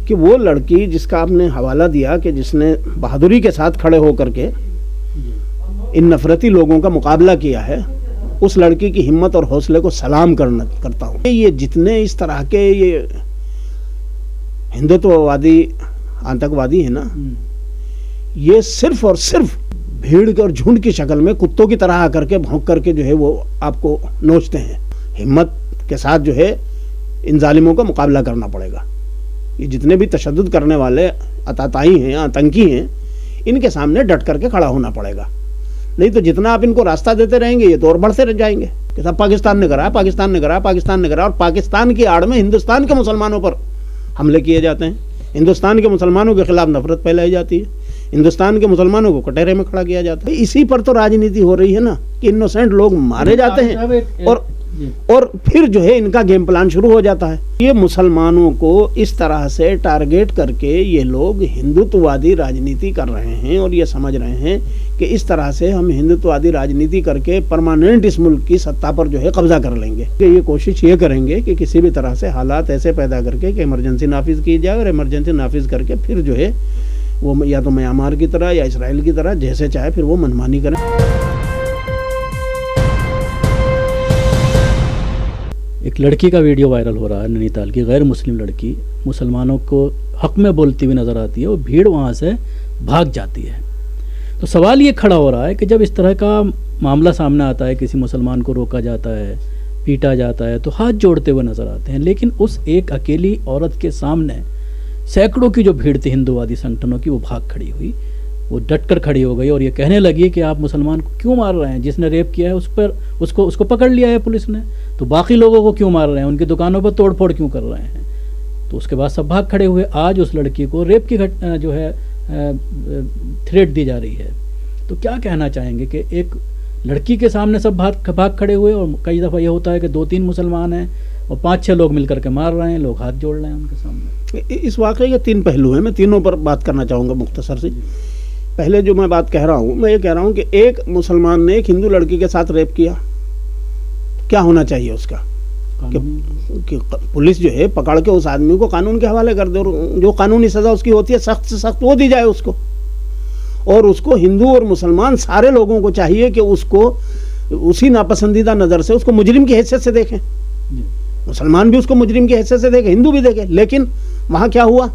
कि वो लड़की जिसका आपने हवाला दिया कि जिसने बहादुरी के साथ खड़े होकर के इन नफरती लोगों का मुकाबला किया है, उस लड़की की हिम्मत और हौसले को सलाम करता हूँ। ये जितने इस तरह के ये हिंदुत्ववादी आतंकवादी है ना, ये सिर्फ और सिर्फ भीड़ और झुंड की शक्ल में कुत्तों की तरह आकर के भौंक करके जो है वो आपको नोचते हैं। हिम्मत के साथ जो है इन जालिमों का मुकाबला करना पड़ेगा। ये जितने भी तशद्दुद करने वाले अताताई हैं, आतंकी हैं, इनके सामने डट करके खड़ा होना पड़ेगा। नहीं तो जितना आप इनको रास्ता देते रहेंगे ये तो और बढ़ते रह जाएंगे कि सब पाकिस्तान ने करा, पाकिस्तान ने करा, पाकिस्तान ने करा। और पाकिस्तान की आड़ में हिंदुस्तान के मुसलमानों पर हमले किए जाते हैं, हिंदुस्तान के मुसलमानों के खिलाफ नफरत फैलाई जाती है, हिंदुस्तान के मुसलमानों को कटहरे में खड़ा किया जाता है। इसी पर तो राजनीति हो रही है ना कि इनोसेंट लोग मारे जाते हैं और फिर जो है इनका गेम प्लान शुरू हो जाता है। ये मुसलमानों को इस तरह से टारगेट करके ये लोग हिंदुत्ववादी राजनीति कर रहे हैं और ये समझ रहे हैं कि इस तरह से हम हिंदुत्ववादी राजनीति करके परमानेंट इस मुल्क की सत्ता पर जो है कब्जा कर लेंगे। कि ये कोशिश ये करेंगे कि किसी भी तरह से हालात ऐसे पैदा करके कि इमरजेंसी नाफिज की जाए और इमरजेंसी नाफिज करके फिर जो है वो या तो म्यांमार की तरह या इसराइल की तरह जैसे चाहे फिर वो मनमानी करें। एक लड़की का वीडियो वायरल हो रहा है, नैनीताल की गैर मुस्लिम लड़की मुसलमानों को हक में बोलती हुई नज़र आती है, वो भीड़ वहाँ से भाग जाती है। तो सवाल ये खड़ा हो रहा है कि जब इस तरह का मामला सामने आता है, किसी मुसलमान को रोका जाता है, पीटा जाता है, तो हाथ जोड़ते हुए नज़र आते हैं, लेकिन उस एक अकेली औरत के सामने सैकड़ों की जो भीड़ थी हिंदुवादी संगठनों की, वो भाग खड़ी हुई, वो डटकर खड़ी हो गई और ये कहने लगी कि आप मुसलमान को क्यों मार रहे हैं, जिसने रेप किया है उसको पकड़ लिया है पुलिस ने, तो बाकी लोगों को क्यों मार रहे हैं, उनकी दुकानों पर तोड़फोड़ क्यों कर रहे हैं। तो उसके बाद सब भाग खड़े हुए। आज उस लड़की को रेप की घटना जो है थ्रेट दी जा रही है। तो क्या कहना चाहेंगे कि एक लड़की के सामने सब भाग खड़े हुए और कई दफ़ा ये होता है कि 2-3 मुसलमान हैं और 5-6 लोग मिलकर के मार रहे हैं, लोग हाथ जोड़ रहे हैं उनके सामने। इस वाकई के 3 पहलू हैं, मैं तीनों पर बात करना चाहूँगा मुख्तसर से। पहले जो मैं बात कह रहा हूँ, मैं ये कह रहा हूँ कि एक मुसलमान ने एक हिंदू लड़की के साथ रेप किया, क्या होना चाहिए उसका कि पुलिस जो है पकड़ के उस आदमी को कानून के हवाले कर दे और जो कानूनी सज़ा उसकी होती है सख्त से सख्त वो दी जाए उसको। और उसको हिंदू और मुसलमान सारे लोगों को चाहिए कि उसको उसी नापसंदीदा नज़र से उसको मुजरिम की हैसियत से देखें। मुसलमान भी उसको मुजरिम की हैसियत से देखें, हिंदू भी देखें। लेकिन वहाँ क्या हुआ?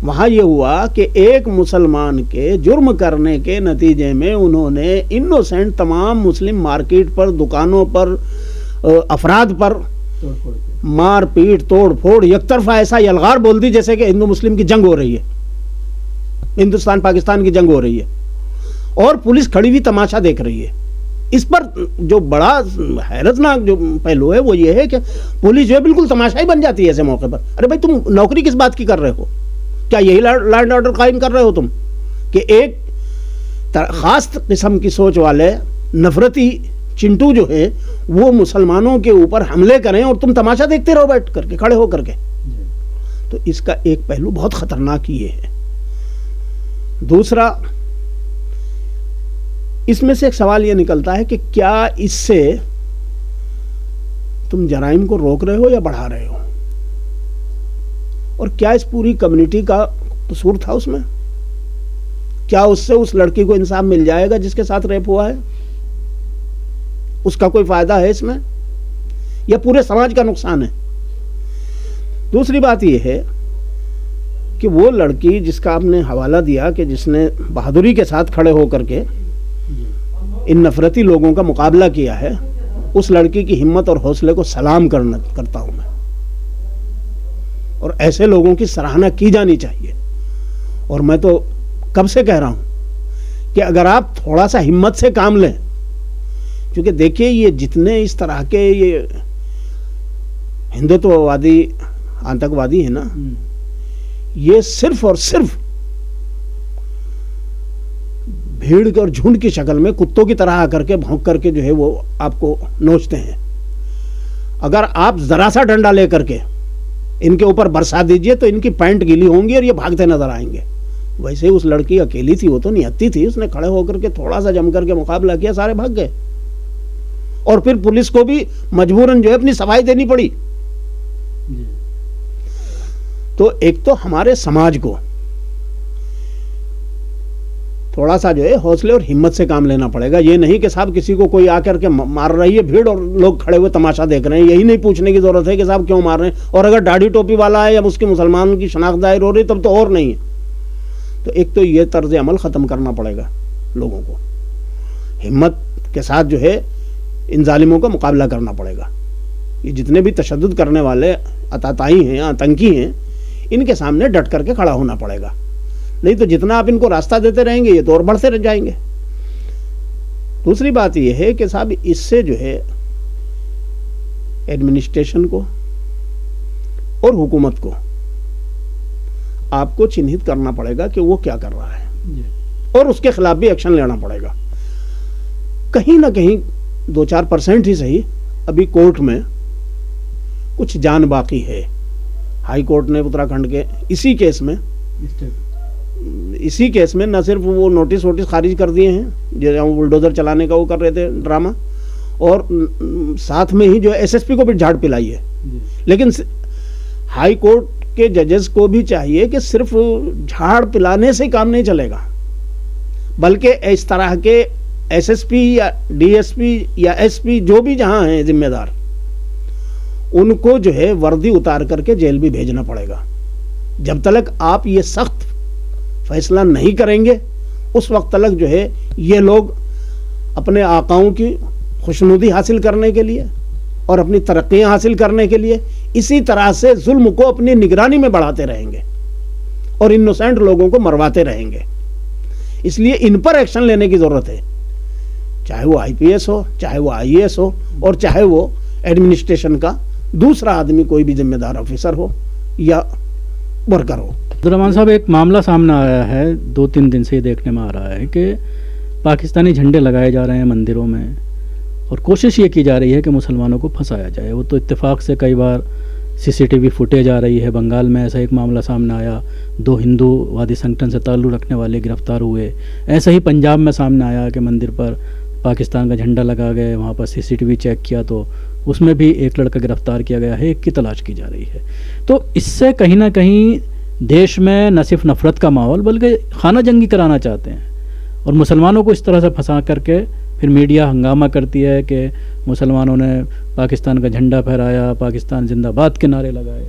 वहाँ ये हुआ कि एक मुसलमान के जुर्म करने के नतीजे में उन्होंने इनोसेंट तमाम मुस्लिम मार्केट पर, दुकानों पर, अफराद पर मार पीट तोड़ फोड़ एक तरफा ऐसा यलगार बोल दी जैसे कि हिंदू मुस्लिम की जंग हो रही है, हिंदुस्तान पाकिस्तान की जंग हो रही है और पुलिस खड़ी हुई तमाशा देख रही है। इस पर जो बड़ा हैरतनाक जो पहलू है वो ये है कि पुलिस जो है बिल्कुल तमाशाई बन जाती है ऐसे मौके पर। अरे भाई तुम नौकरी किस बात की कर रहे हो? क्या यही लॉ एंड ऑर्डर कायम कर रहे हो तुम कि एक खास किस्म की सोच वाले नफरती चिंटू जो है वो मुसलमानों के ऊपर हमले करें और तुम तमाशा देखते रहो बैठ करके, खड़े हो करके? तो इसका एक पहलू बहुत खतरनाक ये है। दूसरा, इसमें से एक सवाल ये निकलता है कि क्या इससे तुम जराइम को रोक रहे हो या बढ़ा रहे हो? और क्या इस पूरी कम्युनिटी का कसूर था उसमें? क्या उससे उस लड़की को इंसाफ मिल जाएगा जिसके साथ रेप हुआ है? उसका कोई फायदा है इसमें या पूरे समाज का नुकसान है? दूसरी बात यह है कि वो लड़की जिसका आपने हवाला दिया कि जिसने बहादुरी के साथ खड़े होकर के इन नफरती लोगों का मुकाबला किया है, उस लड़की की हिम्मत और हौसले को सलाम करता हूं मैं। और ऐसे लोगों की सराहना की जानी चाहिए। और मैं तो कब से कह रहा हूं कि अगर आप थोड़ा सा हिम्मत से काम लें, क्योंकि देखिए ये जितने इस तरह के ये हिंदुत्ववादी आतंकवादी है ना, ये सिर्फ और सिर्फ भीड़ और झुंड की शक्ल में कुत्तों की तरह आकर के भौंक करके जो है वो आपको नोचते हैं। अगर आप जरा सा डंडा लेकर के इनके ऊपर बरसा दीजिए तो इनकी पैंट गीली होंगी और ये भागते नजर आएंगे। वैसे ही उस लड़की अकेली थी, वो तो निहत्ती थी, उसने खड़े होकर के थोड़ा सा जम करके मुकाबला किया, सारे भाग गए और फिर पुलिस को भी मजबूरन जो है अपनी सफाई देनी पड़ी। तो एक तो हमारे समाज को थोड़ा सा जो है हौसले और हिम्मत से काम लेना पड़ेगा। ये नहीं कि साहब किसी को कोई आकर के मार रही है भीड़ और लोग खड़े हुए तमाशा देख रहे हैं, यही नहीं पूछने की जरूरत है कि साहब क्यों मार रहे हैं। और अगर दाढ़ी टोपी वाला है या उसकी मुसलमान की शनाख्त दायर हो रही तब तो और नहीं है। तो एक तो ये तर्ज अमल ख़त्म करना पड़ेगा, लोगों को हिम्मत के साथ जो है इन जालिमों का मुकाबला करना पड़ेगा। ये जितने भी तशद्दुद करने वाले अताताई हैं, आतंकी हैं, इनके सामने डट करके खड़ा होना पड़ेगा। नहीं तो जितना आप इनको रास्ता देते रहेंगे ये तो और बढ़ते रह जाएंगे। दूसरी बात यह है कि साहब इससे जो है एडमिनिस्ट्रेशन को और हुकूमत को आपको चिन्हित करना पड़ेगा कि वो क्या कर रहा है और उसके खिलाफ भी एक्शन लेना पड़ेगा। कहीं ना कहीं 2-4% ही सही अभी कोर्ट में कुछ जान बाकी है। हाई कोर्ट ने उत्तराखंड के इसी केस में न सिर्फ वो नोटिस खारिज कर दिए हैं जो बुलडोजर चलाने का वो कर रहे थे ड्रामा, और साथ में ही जो एसएसपी को भी झाड़ पिलाई है। लेकिन हाई कोर्ट के जजेस को भी चाहिए कि सिर्फ झाड़ पिलाने से काम नहीं चलेगा, बल्कि इस तरह के एसएसपी या डीएसपी या एसपी जो भी जहां हैं जिम्मेदार, उनको जो है वर्दी उतार करके जेल भी भेजना पड़ेगा। जब तक आप ये सख्त फैसला नहीं करेंगे उस वक्त तक जो है ये लोग अपने आकाओं की खुशनुदी हासिल करने के लिए और अपनी तरक्कियां हासिल करने के लिए इसी तरह से जुल्म को अपनी निगरानी में बढ़ाते रहेंगे और इनोसेंट लोगों को मरवाते रहेंगे। इसलिए इन पर एक्शन लेने की जरूरत है, चाहे वो आईपीएस हो, चाहे वो आईएएस हो, और चाहे वो एडमिनिस्ट्रेशन का दूसरा आदमी कोई भी जिम्मेदार ऑफिसर हो या वर्कर हो। अब्दुर्रहमान साहब, एक मामला सामने आया है 2-3 दिन से ये देखने में आ रहा है कि पाकिस्तानी झंडे लगाए जा रहे हैं मंदिरों में और कोशिश ये की जा रही है कि मुसलमानों को फंसाया जाए। वो तो इत्तेफाक से कई बार सीसीटीवी फुटेज आ रही है। बंगाल में ऐसा एक मामला सामने आया, 2 हिंदूवादी संगठन से ताल्लुक़ रखने वाले गिरफ्तार हुए। ऐसा ही पंजाब में सामने आया कि मंदिर पर पाकिस्तान का झंडा लगा गए, वहाँ पर सीसीटीवी चेक किया तो उसमें भी एक लड़का गिरफ्तार किया गया है, एक की तलाश की जा रही है। तो इससे कहीं ना कहीं देश में न सिर्फ नफ़रत का माहौल बल्कि खाना जंगी कराना चाहते हैं और मुसलमानों को इस तरह से फंसा करके फिर मीडिया हंगामा करती है कि मुसलमानों ने पाकिस्तान का झंडा फहराया, पाकिस्तान जिंदाबाद के नारे लगाए।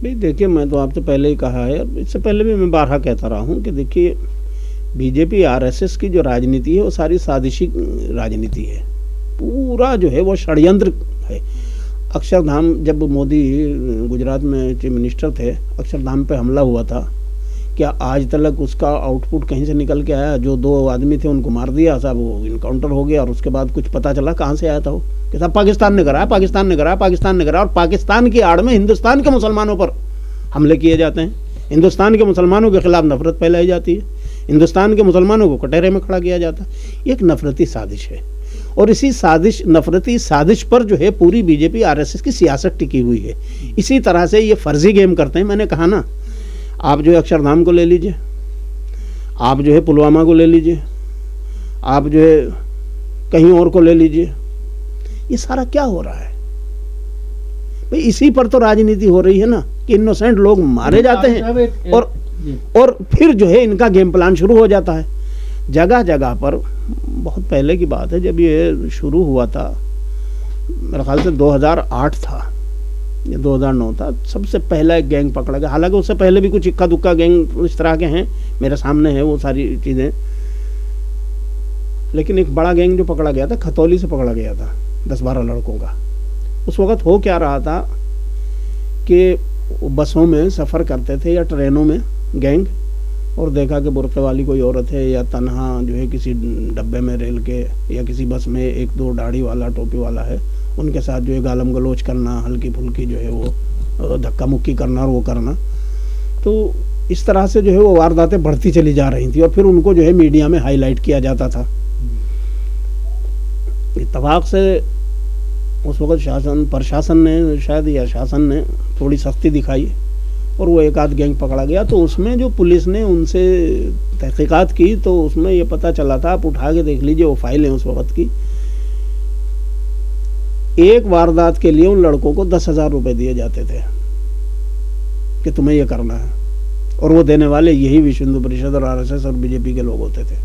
भाई देखिए, मैं तो आपसे पहले ही कहा है, इससे पहले भी मैं बारहा कहता रहा हूँ कि देखिए बीजेपी आरएसएस की जो राजनीति है वो सारी साजिशी राजनीति है। पूरा जो है वो षड्यंत्र है। अक्षरधाम, जब मोदी गुजरात में चीफ मिनिस्टर थे, अक्षरधाम पे हमला हुआ था, क्या आज तक उसका आउटपुट कहीं से निकल के आया? जो 2 आदमी थे उनको मार दिया साहब, वो इनकाउंटर हो गया और उसके बाद कुछ पता चला कहाँ से आया था वो? कि साहब पाकिस्तान ने कराया, पाकिस्तान ने कराया, पाकिस्तान ने कराया। और पाकिस्तान की आड़ में हिंदुस्तान के मुसलमानों पर हमले किए जाते हैं, हिंदुस्तान के मुसलमानों के खिलाफ नफरत फैलाई जाती है, हिंदुस्तान के मुसलमानों को कटहरे में खड़ा किया जाता है। एक नफरती साजिश है और इसी नफरती साजिश पर जो है पूरी बीजेपी आरएसएस की सियासत टिकी हुई है। इसी तरह से ये फर्जी गेम करते हैं। मैंने कहा ना, आप जो है अक्षरधाम को ले लीजिए, आप जो है पुलवामा को ले लीजिए, आप जो है कहीं और को ले लीजिए, ये सारा क्या हो रहा है भाई? इसी पर तो राजनीति हो रही है ना कि इनोसेंट लोग मारे जाते हैं और फिर जो है इनका गेम प्लान शुरू हो जाता है। जगह जगह पर, बहुत पहले की बात है जब ये शुरू हुआ था, मेरे ख्याल से 2008 था या 2009 था, सबसे पहला एक गैंग पकड़ा गया। हालांकि उससे पहले भी कुछ इक्का दुक्का गैंग इस तरह के हैं, मेरे सामने है वो सारी चीज़ें, लेकिन एक बड़ा गैंग जो पकड़ा गया था खतौली से पकड़ा गया था, 10-12 लड़कों का। उस वक़्त हो क्या रहा था कि बसों में सफ़र करते थे या ट्रेनों में गैंग, और देखा कि बुर्के वाली कोई औरत है या तन्हा जो है किसी डब्बे में रेल के या किसी बस में 1-2 दाढ़ी वाला टोपी वाला है, उनके साथ जो है गालम गलोच करना, हल्की फुल्की जो है वो धक्का मुक्की करना और वो करना। तो इस तरह से जो है वो वारदातें बढ़ती चली जा रही थी और फिर उनको जो है मीडिया में हाईलाइट किया जाता था। इत्तेफाक से उस वक़्त प्रशासन ने शायद या शासन ने थोड़ी सख्ती दिखाई और वो एक आध गैंग पकड़ा गया। तो उसमें जो पुलिस ने उनसे तहकीकात की तो उसमें ये पता चला था, आप उठा के देख लीजिए वो फाइल है उस वक़्त की, एक वारदात के लिए उन लड़कों को 10,000 रुपये दिए जाते थे। कि तुम्हें ये करना है, और वो देने वाले यही विश्व हिंदू परिषद और आरएसएस और बीजेपी के लोग होते थे।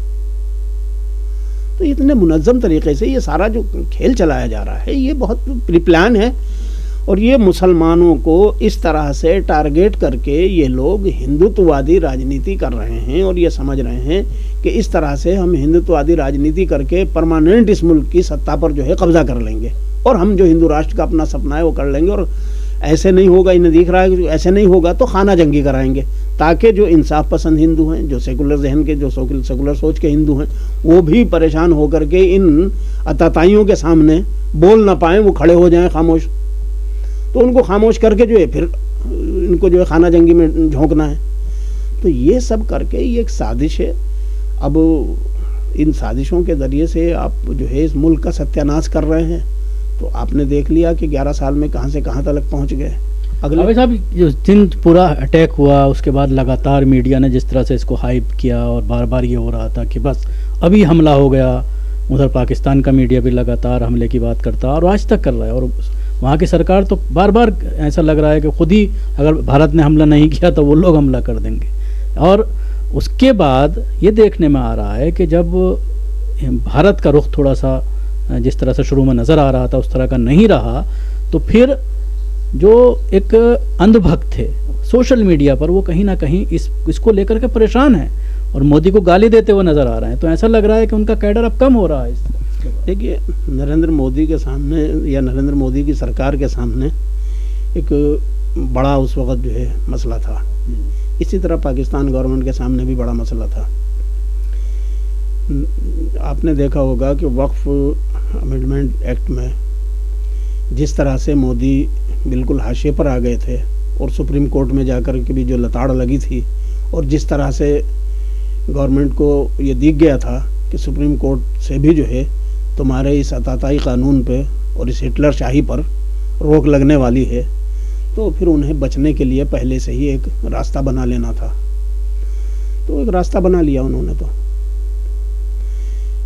तो इतने मुनज्जम तरीके से ये सारा जो खेल चलाया जा रहा है ये बहुत प्री प्लान है, और ये मुसलमानों को इस तरह से टारगेट करके ये लोग हिंदुत्ववादी राजनीति कर रहे हैं, और ये समझ रहे हैं कि इस तरह से हम हिंदुत्ववादी राजनीति करके परमानेंट इस मुल्क की सत्ता पर जो है कब्जा कर लेंगे, और हम जो हिंदू राष्ट्र का अपना सपना है वो कर लेंगे। और ऐसे नहीं होगा, इन्हें दिख रहा है कि ऐसे नहीं होगा तो खाना जंगी कराएंगे, ताकि जो इंसाफ पसंद हिंदू हैं, जो सेकुलर जहन के, जो सेकुलर सोच के हिंदू हैं, वो भी परेशान होकर के इन अताताइयों के सामने बोल ना पाएं, वो खड़े हो जाएं खामोश। तो उनको खामोश करके जो है फिर इनको जो है खाना जंगी में झोंकना है। तो ये सब करके ये एक साजिश है। अब इन साजिशों के ज़रिए से आप जो है इस मुल्क का सत्यानाश कर रहे हैं। तो आपने देख लिया कि 11 साल में कहाँ से कहाँ तक पहुँच गए। अगले साहब जो दिन पूरा अटैक हुआ उसके बाद लगातार मीडिया ने जिस तरह से इसको हाइप किया, और बार बार ये हो रहा था कि बस अभी हमला हो गया, उधर पाकिस्तान का मीडिया भी लगातार हमले की बात करता और आज तक कर रहा है, और वहाँ की सरकार तो बार बार ऐसा लग रहा है कि खुद ही अगर भारत ने हमला नहीं किया तो वो लोग हमला कर देंगे। और उसके बाद ये देखने में आ रहा है कि जब भारत का रुख थोड़ा सा जिस तरह से शुरू में नज़र आ रहा था उस तरह का नहीं रहा, तो फिर जो एक अंधभक्त थे सोशल मीडिया पर वो कहीं ना कहीं इसको लेकर के परेशान हैं और मोदी को गाली देते हुए नज़र आ रहे हैं। तो ऐसा लग रहा है कि उनका कैडर अब कम हो रहा है। देखिए, नरेंद्र मोदी के सामने या नरेंद्र मोदी की सरकार के सामने एक बड़ा उस वक़्त जो है मसला था। इसी तरह पाकिस्तान गवर्नमेंट के सामने भी बड़ा मसला था। आपने देखा होगा कि वक्फ अमेंडमेंट एक्ट में जिस तरह से मोदी बिल्कुल हाशिए पर आ गए थे, और सुप्रीम कोर्ट में जाकर के भी जो लताड़ लगी थी, और जिस तरह से गवर्नमेंट को ये दिख गया था कि सुप्रीम कोर्ट से भी जो है तुम्हारे इस अताताई कानून पे और इस हिटलर शाही पर रोक लगने वाली है, तो फिर उन्हें बचने के लिए पहले से ही एक रास्ता बना लेना था। तो एक रास्ता बना लिया उन्होंने। तो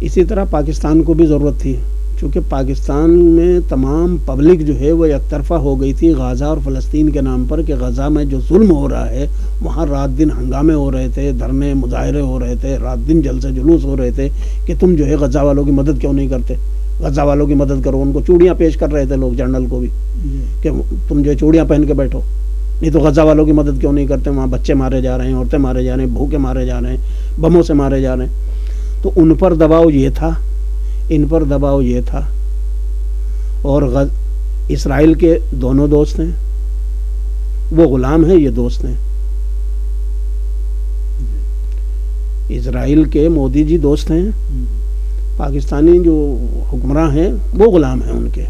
इसी तरह पाकिस्तान को भी ज़रूरत थी, क्योंकि पाकिस्तान में तमाम पब्लिक जो है वो एक तरफा हो गई थी गाज़ा और फ़लस्तीन के नाम पर, कि गाज़ा में जो जुल्म हो रहा है वहाँ रात दिन हंगामे हो रहे थे, धरने मुजाहरे हो रहे थे, रात दिन जलसे जुलूस हो रहे थे कि तुम जो है गाज़ा वालों की मदद क्यों नहीं करते, गाज़ा वालों की मदद करो। उनको चूड़ियाँ पेश कर रहे थे लोग, जर्नल को भी, कि तुम जो है चूड़ियाँ पहन के बैठो, नहीं तो गाज़ा वालों की मदद क्यों नहीं करते। वहाँ बच्चे मारे जा रहे हैं, औरतें मारे जा रहे हैं, भूखे मारे जा रहे हैं, बमों से मारे जा रहे हैं। तो उन पर दबाव ये था, इन पर दबाव ये था। और इसराइल के दोनों दोस्त हैं, वो गुलाम हैं, ये दोस्त हैं। इसराइल के मोदी जी दोस्त हैं, पाकिस्तानी जो हुक्मरान हैं वो गुलाम हैं उनके।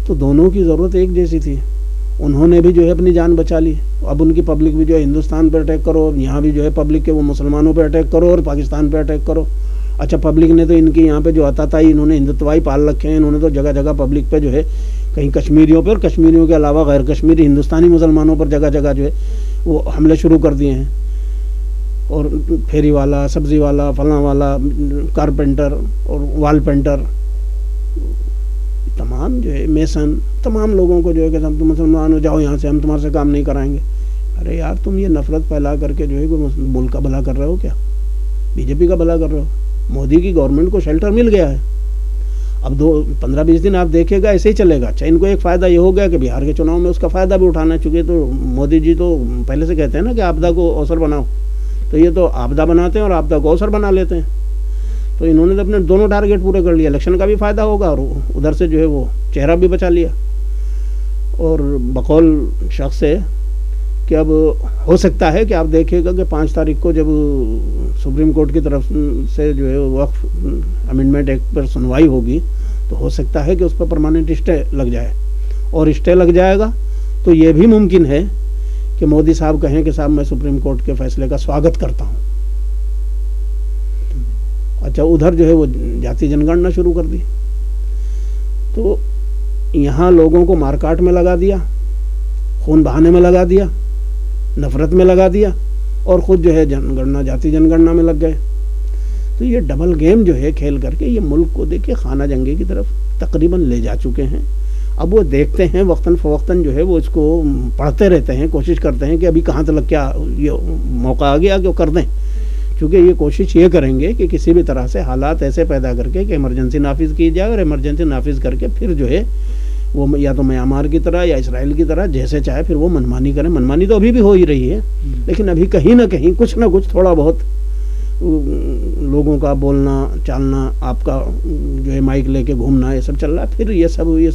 तो दोनों की ज़रूरत एक जैसी थी। उन्होंने भी जो है अपनी जान बचा ली। अब उनकी पब्लिक भी जो है हिंदुस्तान पर अटैक करो, यहाँ भी जो है पब्लिक के वो मुसलमानों पर अटैक करो और पाकिस्तान पर अटैक करो। अच्छा, पब्लिक ने तो इनकी यहाँ पे जो अताताई इन्होंने हिंदुत्वाई पाल रखे हैं, इन्होंने तो जगह जगह पब्लिक पे जो है कहीं कश्मीरियों पर, कश्मीरियों के अलावा गैर कश्मीरी हिंदुस्तानी मुसलमानों पर जगह जगह जो है वो हमले शुरू कर दिए हैं। और फेरी वाला, सब्ज़ी वाला, फलां वाला, कारपेंटर और वाल पेंटर, तमाम जो है मेसन, तमाम लोगों को जो है कि तुम मुसलमान हो जाओ यहाँ से, हम तुम्हारे से काम नहीं कराएंगे। अरे यार, तुम ये नफरत फैला करके जो है कोई मुल्क का भला कर रहे हो क्या? बीजेपी का भला कर रहे हो? मोदी की गवर्नमेंट को शेल्टर मिल गया है। अब 15-20 दिन आप देखिएगा ऐसे ही चलेगा। अच्छा, इनको एक फ़ायदा ये हो गया कि बिहार के चुनाव में उसका फ़ायदा भी उठाना है, चूँकि तो मोदी जी तो पहले से कहते हैं ना कि आपदा को अवसर बनाओ, तो ये तो आपदा बनाते हैं और आपदा को अवसर बना लेते हैं। तो इन्होंने तो अपने दोनों टारगेट पूरे कर लिया, इलेक्शन का भी फ़ायदा होगा और उधर से जो है वो चेहरा भी बचा लिया। और बकौल शख्स है कि अब हो सकता है कि आप देखिएगा कि 5 तारीख को जब सुप्रीम कोर्ट की तरफ से जो है वक्फ अमेंडमेंट एक्ट पर सुनवाई होगी, तो हो सकता है कि उस पर परमानेंट स्टे लग जाए। और स्टे लग जाएगा तो ये भी मुमकिन है कि मोदी साहब कहें कि साहब मैं सुप्रीम कोर्ट के फैसले का स्वागत करता हूँ। अच्छा, उधर जो है वो जाति जनगणना शुरू कर दी, तो यहाँ लोगों को मारकाट में लगा दिया, खून बहाने में लगा दिया, नफरत में लगा दिया, और ख़ुद जो है जनगणना, जाति जनगणना में लग गए। तो ये डबल गेम जो है खेल करके ये मुल्क को देखिए खाना जंगी की तरफ तकरीबन ले जा चुके हैं। अब वो देखते हैं वक्तन फ़वक्तन जो है वो इसको पढ़ते रहते हैं, कोशिश करते हैं कि अभी कहाँ तक क्या ये मौका आ गया कि वो कर दें, क्योंकि ये कोशिश ये करेंगे कि किसी भी तरह से हालात ऐसे पैदा करके कि इमरजेंसी नाफिज की जाए, और इमरजेंसी नाफिज करके फिर जो है वो या तो म्यांमार की तरह या इसराइल की तरह जैसे चाहे फिर वो मनमानी करें। मनमानी तो अभी भी हो ही रही है, लेकिन अभी कहीं ना कहीं कुछ ना कुछ थोड़ा बहुत लोगों का बोलना चालना, आपका जो है माइक लेके घूमना, ये सब चल रहा है। फिर ये सब ये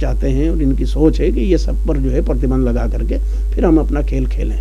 चाहते हैं और इनकी सोच है कि ये सब पर जो है प्रतिबंध लगा करके फिर हम अपना खेल खेलें।